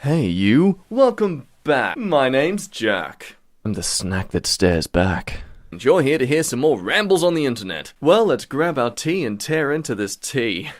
Hey you, welcome back. My name's Jack. I'm the snack that stares back. And you're here to hear some more rambles on the internet. Well, let's grab our tea and tear into this tea.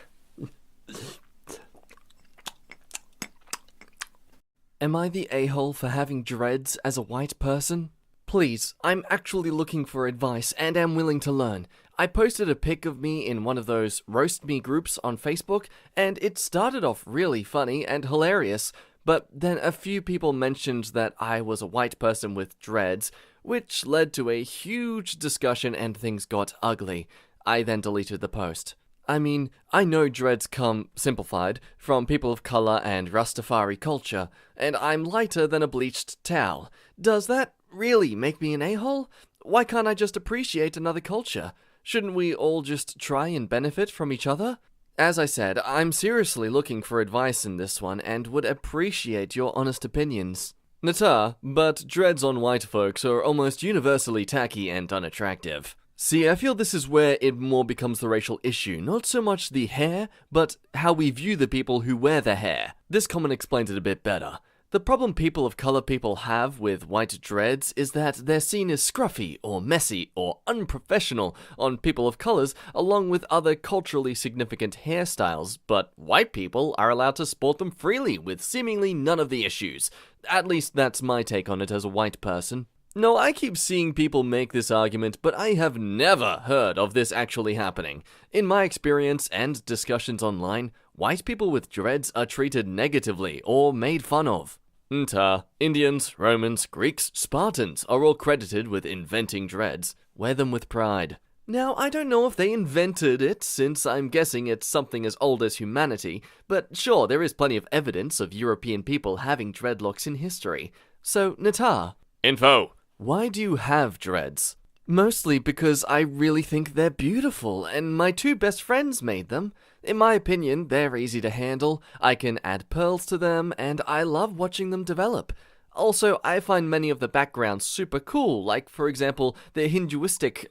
Am I the a-hole for having dreads as a white person? Please, I'm actually looking for advice and am willing to learn. I posted a pic of me in one of those roast me groups on Facebook, and it started off really funny and hilarious, but then a few people mentioned that I was a white person with dreads, which led to a huge discussion and things got ugly. I then deleted the post. I mean, I know dreads come, simplified, from people of color and Rastafari culture, and I'm lighter than a bleached towel. Does that really make me an a-hole? Why can't I just appreciate another culture? Shouldn't we all just try and benefit from each other? As I said, I'm seriously looking for advice in this one and would appreciate your honest opinions. AmiTheA, but dreads on white folks are almost universally tacky and unattractive. See, I feel this is where it more becomes the racial issue, not so much the hair, but how we view the people who wear the hair. This comment explains it a bit better. The problem people of color people have with white dreads is that they're seen as scruffy or messy or unprofessional on people of colors along with other culturally significant hairstyles, but white people are allowed to sport them freely with seemingly none of the issues. At least that's my take on it as a white person. No, I keep seeing people make this argument, but I have never heard of this actually happening. In my experience and discussions online, white people with dreads are treated negatively or made fun of. AmiTheA, Indians, Romans, Greeks, Spartans are all credited with inventing dreads. Wear them with pride. Now, I don't know if they invented it, since I'm guessing it's something as old as humanity, but sure, there is plenty of evidence of European people having dreadlocks in history. So, AmiTheA. Info. Why do you have dreads? Mostly because I really think they're beautiful, and my two best friends made them. In my opinion, they're easy to handle, I can add pearls to them, and I love watching them develop. Also, I find many of the backgrounds super cool, like, for example, the Hinduistic,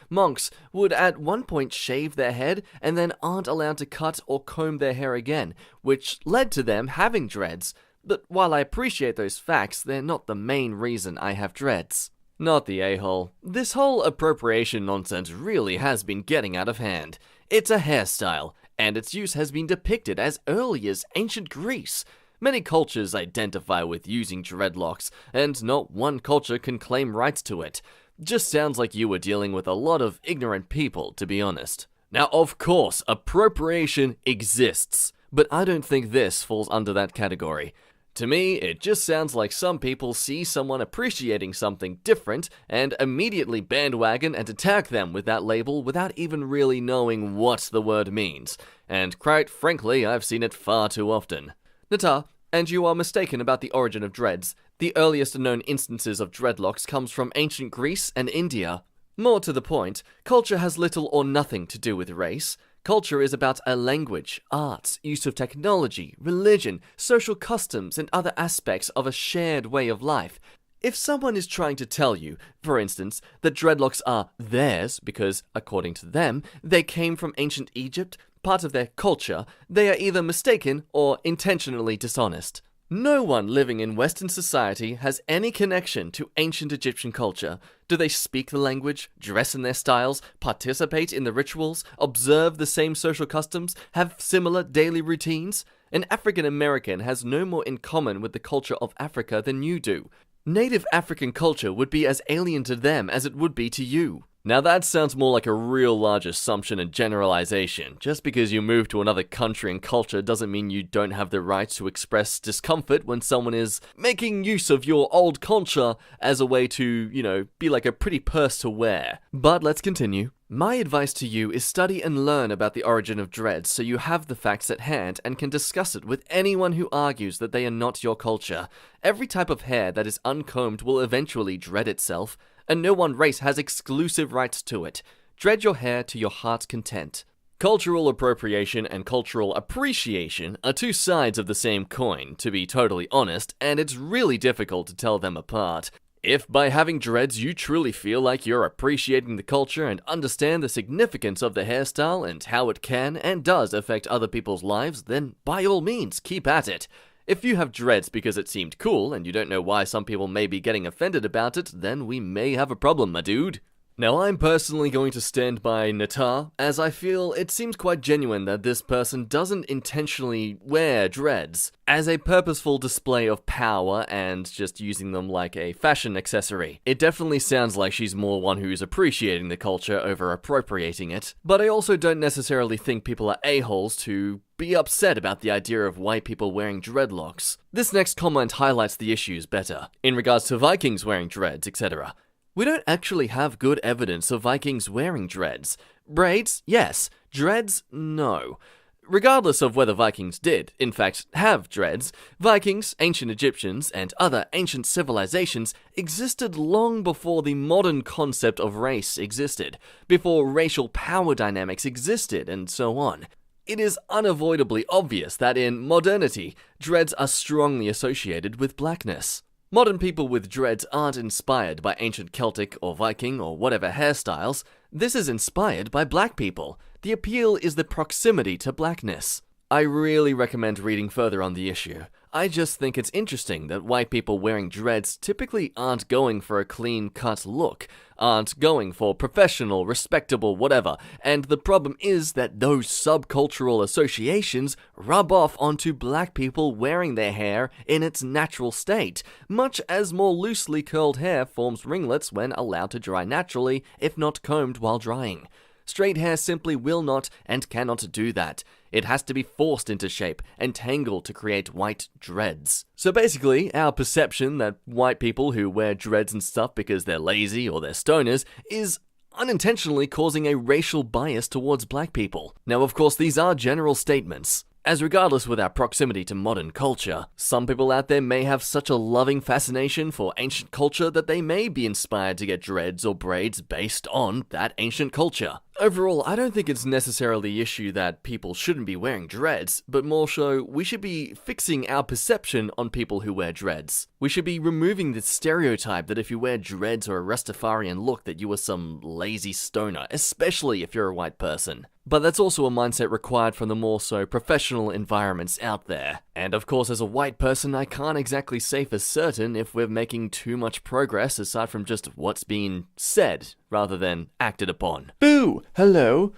monks would at one point shave their head and then aren't allowed to cut or comb their hair again, which led to them having dreads. But while I appreciate those facts, they're not the main reason I have dreads. Not the a-hole. This whole appropriation nonsense really has been getting out of hand. It's a hairstyle, and its use has been depicted as early as ancient Greece. Many cultures identify with using dreadlocks, and not one culture can claim rights to it. Just sounds like you were dealing with a lot of ignorant people, to be honest. Now, of course, appropriation exists, but I don't think this falls under that category. To me, it just sounds like some people see someone appreciating something different and immediately bandwagon and attack them with that label without even really knowing what the word means. And quite frankly, I've seen it far too often. AmiTheA, and you are mistaken about the origin of dreads. The earliest known instances of dreadlocks comes from ancient Greece and India. More to the point, culture has little or nothing to do with race. Culture is about a language, arts, use of technology, religion, social customs, and other aspects of a shared way of life. If someone is trying to tell you, for instance, that dreadlocks are theirs because, according to them, they came from ancient Egypt, part of their culture, they are either mistaken or intentionally dishonest. No one living in Western society has any connection to ancient Egyptian culture. Do they speak the language, dress in their styles, participate in the rituals, observe the same social customs, have similar daily routines? An African American has no more in common with the culture of Africa than you do. Native African culture would be as alien to them as it would be to you. Now that sounds more like a real large assumption and generalization. Just because you move to another country and culture doesn't mean you don't have the right to express discomfort when someone is making use of your old culture as a way to, be like a pretty purse to wear. But let's continue. My advice to you is study and learn about the origin of dreads so you have the facts at hand and can discuss it with anyone who argues that they are not your culture. Every type of hair that is uncombed will eventually dread itself, and no one race has exclusive rights to it. Dread your hair to your heart's content. Cultural appropriation and cultural appreciation are two sides of the same coin, to be totally honest, and it's really difficult to tell them apart. If by having dreads you truly feel like you're appreciating the culture and understand the significance of the hairstyle and how it can and does affect other people's lives, then by all means keep at it. If you have dreads because it seemed cool and you don't know why some people may be getting offended about it, then we may have a problem, my dude. Now, I'm personally going to stand by AmiTheA, as I feel it seems quite genuine that this person doesn't intentionally wear dreads as a purposeful display of power and just using them like a fashion accessory. It definitely sounds like she's more one who's appreciating the culture over appropriating it, but I also don't necessarily think people are a-holes to be upset about the idea of white people wearing dreadlocks. This next comment highlights the issues better, in regards to Vikings wearing dreads, etc. We don't actually have good evidence of Vikings wearing dreads. Braids, yes. Dreads, no. Regardless of whether Vikings did, in fact, have dreads, Vikings, ancient Egyptians, and other ancient civilizations existed long before the modern concept of race existed, before racial power dynamics existed, and so on. It is unavoidably obvious that in modernity, dreads are strongly associated with blackness. Modern people with dreads aren't inspired by ancient Celtic or Viking or whatever hairstyles. This is inspired by black people. The appeal is the proximity to blackness. I really recommend reading further on the issue. I just think it's interesting that white people wearing dreads typically aren't going for a clean-cut look, aren't going for professional, respectable whatever, and the problem is that those subcultural associations rub off onto black people wearing their hair in its natural state, much as more loosely curled hair forms ringlets when allowed to dry naturally, if not combed while drying. Straight hair simply will not and cannot do that. It has to be forced into shape and tangled to create white dreads. So basically, our perception that white people who wear dreads and stuff because they're lazy or they're stoners is unintentionally causing a racial bias towards black people. Now, of course, these are general statements, as regardless with our proximity to modern culture, some people out there may have such a loving fascination for ancient culture that they may be inspired to get dreads or braids based on that ancient culture. Overall, I don't think it's necessarily the issue that people shouldn't be wearing dreads, but more so, we should be fixing our perception on people who wear dreads. We should be removing the stereotype that if you wear dreads or a Rastafarian look that you are some lazy stoner, especially if you're a white person. But that's also a mindset required from the more so professional environments out there. And of course, as a white person, I can't exactly say for certain if we're making too much progress aside from just what's being said, rather than acted upon. Boo! Hello?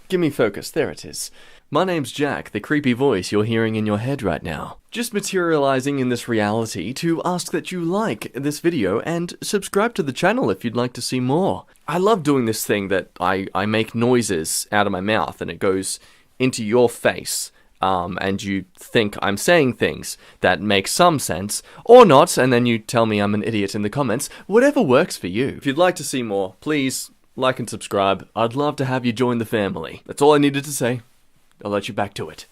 Give me focus, there it is. My name's Jack, the creepy voice you're hearing in your head right now. Just materializing in this reality to ask that you like this video and subscribe to the channel if you'd like to see more. I love doing this thing that I make noises out of my mouth and it goes into your face. And you think I'm saying things that make some sense, or not, and then you tell me I'm an idiot in the comments. Whatever works for you. If you'd like to see more, please like and subscribe. I'd love to have you join the family. That's all I needed to say. I'll let you back to it.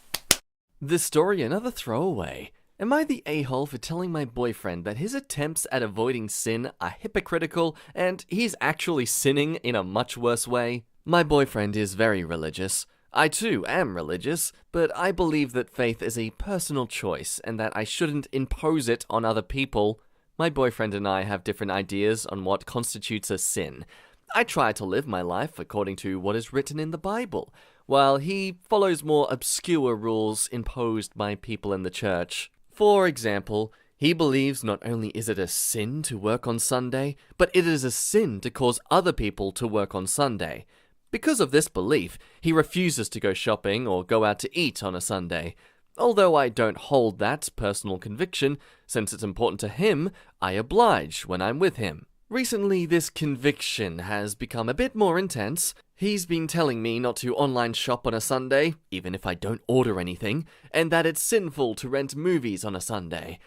This story another throwaway. Am I the a-hole for telling my boyfriend that his attempts at avoiding sin are hypocritical and he's actually sinning in a much worse way? My boyfriend is very religious. I too am religious, but I believe that faith is a personal choice and that I shouldn't impose it on other people. My boyfriend and I have different ideas on what constitutes a sin. I try to live my life according to what is written in the Bible, while he follows more obscure rules imposed by people in the church. For example, he believes not only is it a sin to work on Sunday, but it is a sin to cause other people to work on Sunday. Because of this belief, he refuses to go shopping or go out to eat on a Sunday. Although I don't hold that personal conviction, since it's important to him, I oblige when I'm with him. Recently, this conviction has become a bit more intense. He's been telling me not to online shop on a Sunday, even if I don't order anything, and that it's sinful to rent movies on a Sunday.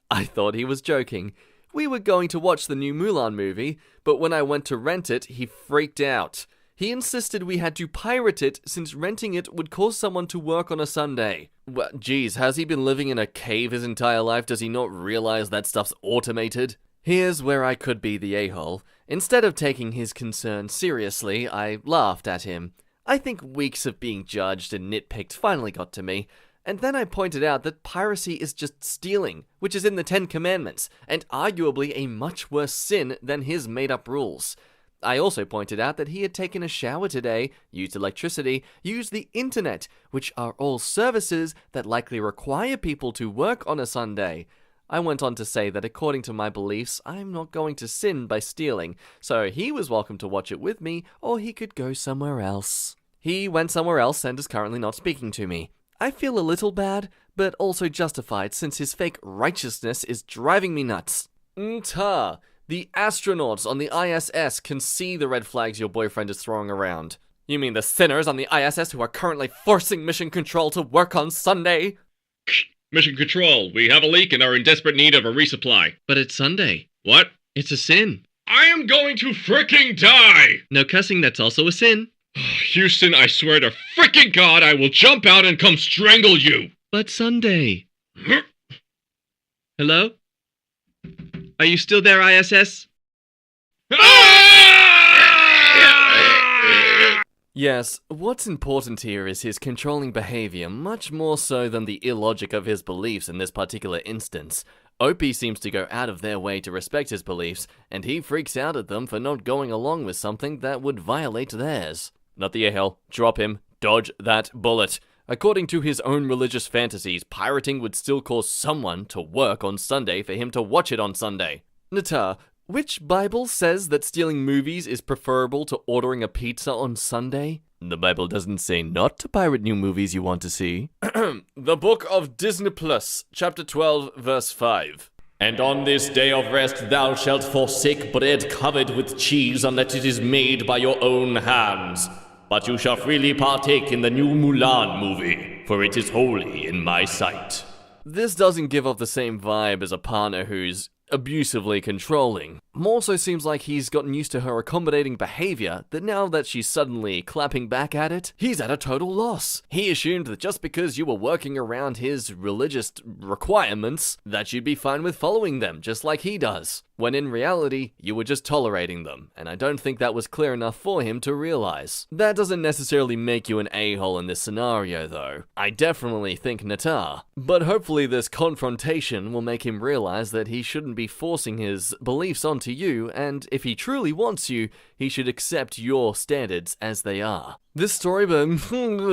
I thought he was joking. We were going to watch the new Mulan movie, but when I went to rent it, he freaked out. He insisted we had to pirate it since renting it would cause someone to work on a Sunday. Well, geez, has he been living in a cave his entire life? Does he not realize that stuff's automated? Here's where I could be the a-hole. Instead of taking his concern seriously, I laughed at him. I think weeks of being judged and nitpicked finally got to me. And then I pointed out that piracy is just stealing, which is in the 10 Commandments, and arguably a much worse sin than his made-up rules. I also pointed out that he had taken a shower today, used electricity, used the internet, which are all services that likely require people to work on a Sunday. I went on to say that according to my beliefs, I'm not going to sin by stealing, so he was welcome to watch it with me, or he could go somewhere else. He went somewhere else and is currently not speaking to me. I feel a little bad, but also justified since his fake righteousness is driving me nuts. AmiTheA, the astronauts on the ISS can see the red flags your boyfriend is throwing around. You mean the sinners on the ISS who are currently forcing Mission Control to work on Sunday? Mission Control, we have a leak and are in desperate need of a resupply. But it's Sunday. What? It's a sin. I am going to fricking die! No cussing, that's also a sin. Houston, I swear to fricking God, I will jump out and come strangle you! But Sunday. Hello? Are you still there, ISS? Yes, what's important here is his controlling behavior, much more so than the illogic of his beliefs in this particular instance. Opie seems to go out of their way to respect his beliefs, and he freaks out at them for not going along with something that would violate theirs. Not the a-hole. Drop him. Dodge that bullet. According to his own religious fantasies, pirating would still cause someone to work on Sunday for him to watch it on Sunday. AmiTheA, which Bible says that stealing movies is preferable to ordering a pizza on Sunday? The Bible doesn't say not to pirate new movies you want to see. The Book of Disney Plus, chapter 12, verse 5. And on this day of rest thou shalt forsake bread covered with cheese unless it is made by your own hands. But you shall freely partake in the new Mulan movie, for it is holy in my sight. This doesn't give off the same vibe as a partner who's abusively controlling. More so seems like he's gotten used to her accommodating behavior that now that she's suddenly clapping back at it, he's at a total loss. He assumed that just because you were working around his religious requirements, that you'd be fine with following them, just like he does. When in reality, you were just tolerating them, and I don't think that was clear enough for him to realize. That doesn't necessarily make you an a-hole in this scenario, though. I definitely think AmiTheA. But hopefully this confrontation will make him realize that he shouldn't be forcing his beliefs onto you, and if he truly wants you, he should accept your standards as they are. This story by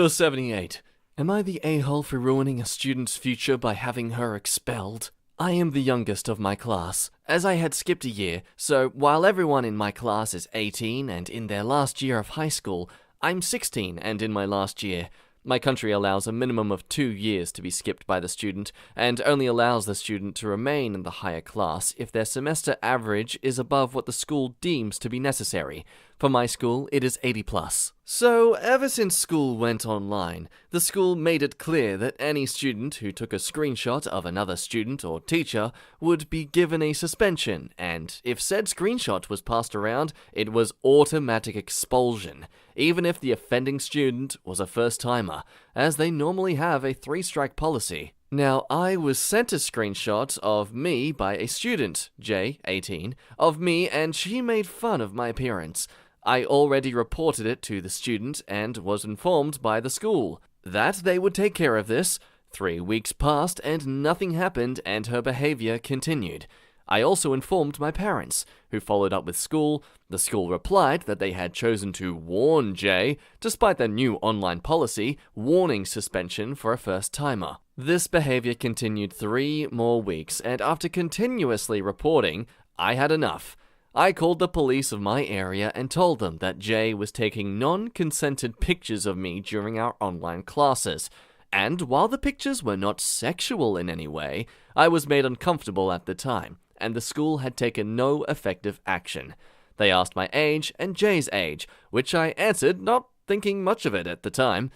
78. Am I the a-hole for ruining a student's future by having her expelled? I am the youngest of my class, as I had skipped a year, so while everyone in my class is 18 and in their last year of high school, I'm 16 and in my last year. My country allows a minimum of 2 years to be skipped by the student, and only allows the student to remain in the higher class if their semester average is above what the school deems to be necessary. For my school, it is 80+. So, ever since school went online, the school made it clear that any student who took a screenshot of another student or teacher would be given a suspension, and if said screenshot was passed around, it was automatic expulsion, even if the offending student was a first-timer, as they normally have a 3-strike policy. Now, I was sent a screenshot of me by a student, J, 18, of me, and she made fun of my appearance. I already reported it to the student and was informed by the school that they would take care of this. 3 weeks passed and nothing happened and her behavior continued. I also informed my parents, who followed up with school. The school replied that they had chosen to warn Jay, despite their new online policy, warning suspension for a first-timer. This behavior continued 3 more weeks, and after continuously reporting, I had enough. I called the police of my area and told them that Jay was taking non-consented pictures of me during our online classes. And while the pictures were not sexual in any way, I was made uncomfortable at the time, and the school had taken no effective action. They asked my age and Jay's age, which I answered, not thinking much of it at the time.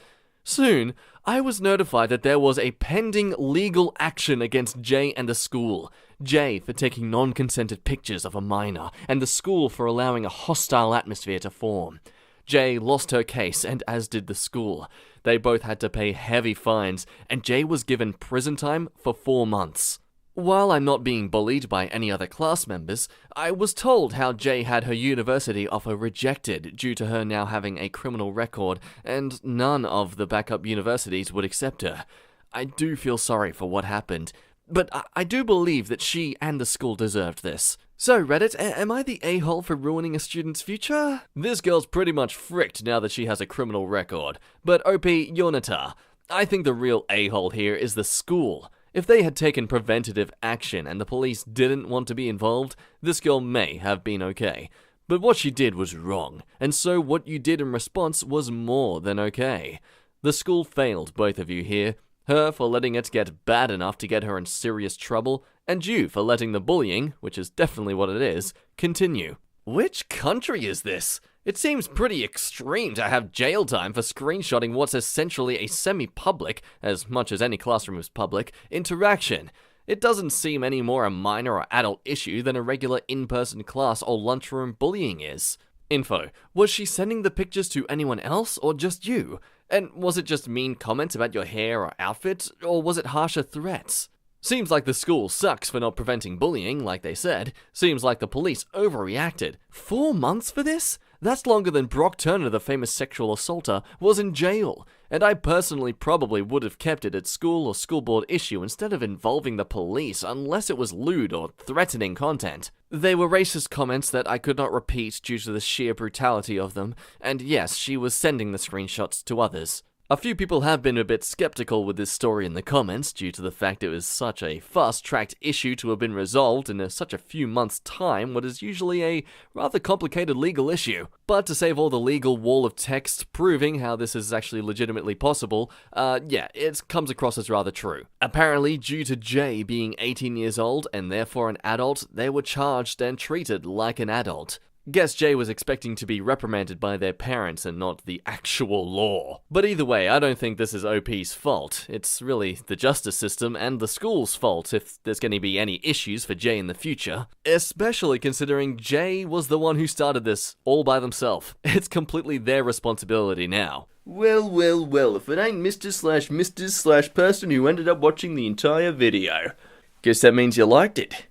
Soon, I was notified that there was a pending legal action against Jay and the school. Jay for taking non-consented pictures of a minor, and the school for allowing a hostile atmosphere to form. Jay lost her case, and as did the school. They both had to pay heavy fines, and Jay was given prison time for 4 months. While I'm not being bullied by any other class members, I was told how Jay had her university offer rejected due to her now having a criminal record, and none of the backup universities would accept her. I do feel sorry for what happened, but I do believe that she and the school deserved this. So Reddit, am I the a-hole for ruining a student's future? This girl's pretty much fricked now that she has a criminal record. But OP, you're Nata. I think the real a-hole here is the school. If they had taken preventative action and the police didn't want to be involved, this girl may have been okay. But what she did was wrong, and so what you did in response was more than okay. The school failed both of you here. Her for letting it get bad enough to get her in serious trouble, and you for letting the bullying, which is definitely what it is, continue. Which country is this? It seems pretty extreme to have jail time for screenshotting what's essentially a semi-public, as much as any classroom is public, interaction. It doesn't seem any more a minor or adult issue than a regular in-person class or lunchroom bullying is. Info. Was she sending the pictures to anyone else or just you? And was it just mean comments about your hair or outfit, or was it harsher threats? Seems like the school sucks for not preventing bullying, like they said. Seems like the police overreacted. 4 months for this? That's longer than Brock Turner, the famous sexual assaulter, was in jail. And I personally probably would have kept it at school or school board issue instead of involving the police unless it was lewd or threatening content. They were racist comments that I could not repeat due to the sheer brutality of them, and yes, she was sending the screenshots to others. A few people have been a bit skeptical with this story in the comments due to the fact it was such a fast-tracked issue to have been resolved in such a few months' time, what is usually a rather complicated legal issue. But to save all the legal wall of text proving how this is actually legitimately possible, yeah, it comes across as rather true. Apparently, due to Jay being 18 years old and therefore an adult, they were charged and treated like an adult. Guess Jay was expecting to be reprimanded by their parents and not the actual law. But either way, I don't think this is OP's fault. It's really the justice system and the school's fault if there's going to be any issues for Jay in the future. Especially considering Jay was the one who started this all by themselves. It's completely their responsibility now. Well, if it ain't Mr/Mrs/ person who ended up watching the entire video. Guess that means you liked it.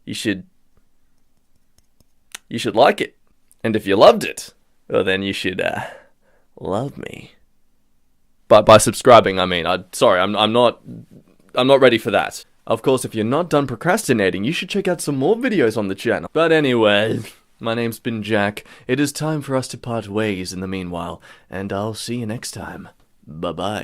You should like it. And if you loved it, well then you should, love me. But by subscribing, I mean, I'm not ready for that. Of course, if you're not done procrastinating, you should check out some more videos on the channel. But anyway, my name's been Jack. It is time for us to part ways in the meanwhile, and I'll see you next time. Bye-bye.